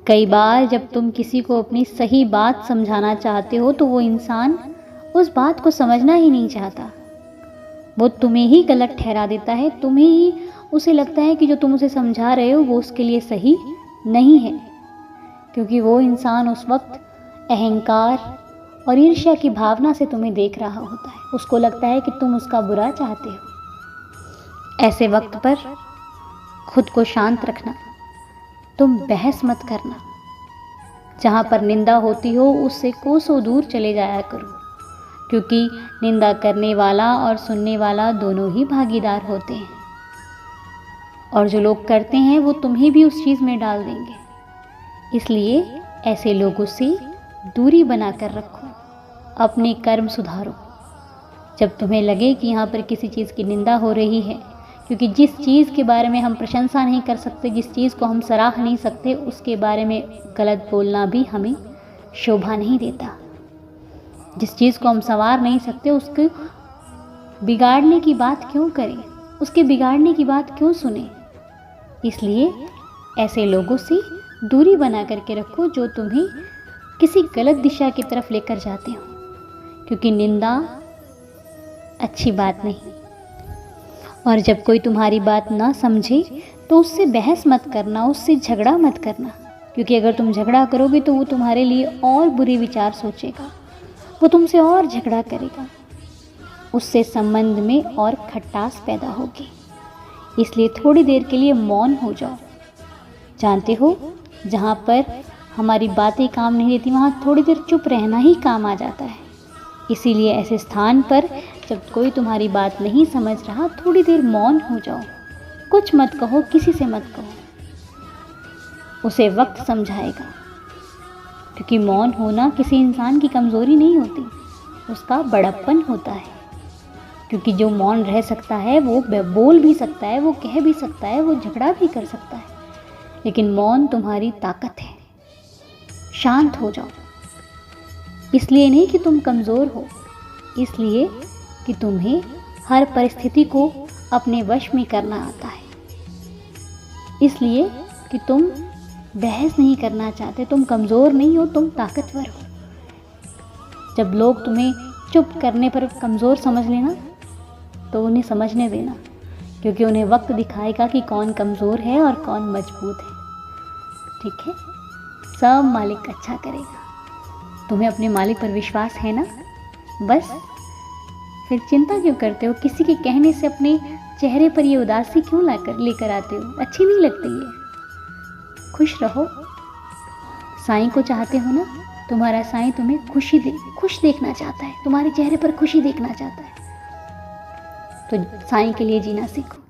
कई बार जब तुम किसी को अपनी सही बात समझाना चाहते हो तो वो इंसान उस बात को समझना ही नहीं चाहता। वो तुम्हें ही गलत ठहरा देता है, तुम्हें ही उसे लगता है कि जो तुम उसे समझा रहे हो वो उसके लिए सही नहीं है, क्योंकि वो इंसान उस वक्त अहंकार और ईर्ष्या की भावना से तुम्हें देख रहा होता है। उसको लगता है कि तुम उसका बुरा चाहते हो। ऐसे वक्त पर खुद को शांत रखना, तुम बहस मत करना। जहाँ पर निंदा होती हो उससे कोसों दूर चले जाया करो, क्योंकि निंदा करने वाला और सुनने वाला दोनों ही भागीदार होते हैं, और जो लोग करते हैं वो तुम्हें भी उस चीज़ में डाल देंगे। इसलिए ऐसे लोगों से दूरी बनाकर रखो, अपने कर्म सुधारो। जब तुम्हें लगे कि यहाँ पर किसी चीज़ की निंदा हो रही है, क्योंकि जिस चीज़ के बारे में हम प्रशंसा नहीं कर सकते, जिस चीज़ को हम सराह नहीं सकते, उसके बारे में गलत बोलना भी हमें शोभा नहीं देता। जिस चीज़ को हम संवार नहीं सकते उसको बिगाड़ने की बात क्यों करें, उसके बिगाड़ने की बात क्यों सुने। इसलिए ऐसे लोगों से दूरी बना करके रखो जो तुम्हें किसी गलत दिशा की तरफ लेकर जाते हो, क्योंकि निंदा अच्छी बात नहीं। और जब कोई तुम्हारी बात ना समझे तो उससे बहस मत करना, उससे झगड़ा मत करना, क्योंकि अगर तुम झगड़ा करोगे तो वो तुम्हारे लिए और बुरे विचार सोचेगा, वो तुमसे और झगड़ा करेगा, उससे संबंध में और खटास पैदा होगी। इसलिए थोड़ी देर के लिए मौन हो जाओ। जानते हो, जहाँ पर हमारी बातें काम नहीं देती वहाँ थोड़ी देर चुप रहना ही काम आ जाता है। इसीलिए ऐसे स्थान पर जब कोई तुम्हारी बात नहीं समझ रहा, थोड़ी देर मौन हो जाओ, कुछ मत कहो, किसी से मत कहो, उसे वक्त समझाएगा। क्योंकि मौन होना किसी इंसान की कमज़ोरी नहीं होती, उसका बड़प्पन होता है। क्योंकि जो मौन रह सकता है वो बोल भी सकता है, वो कह भी सकता है, वो झगड़ा भी कर सकता है, लेकिन मौन तुम्हारी ताकत है। शांत हो जाओ, इसलिए नहीं कि तुम कमज़ोर हो, इसलिए कि तुम्हें हर परिस्थिति को अपने वश में करना आता है। इसलिए कि तुम बहस नहीं करना चाहते, तुम कमज़ोर नहीं हो, तुम ताकतवर हो। जब लोग तुम्हें चुप करने पर कमज़ोर समझ लेना तो उन्हें समझने देना, क्योंकि उन्हें वक्त दिखाएगा कि कौन कमज़ोर है और कौन मजबूत है। ठीक है, सब मालिक अच्छा करेगा। तुम्हें अपने मालिक पर विश्वास है ना? बस फिर चिंता क्यों करते हो? किसी के कहने से अपने चेहरे पर ये उदासी क्यों लेकर आते हो? अच्छी नहीं लगती ये। खुश रहो। साईं को चाहते हो ना? तुम्हारा साईं तुम्हें खुश देखना चाहता है, तुम्हारे चेहरे पर खुशी देखना चाहता है। तो साईं के लिए जीना सीखो।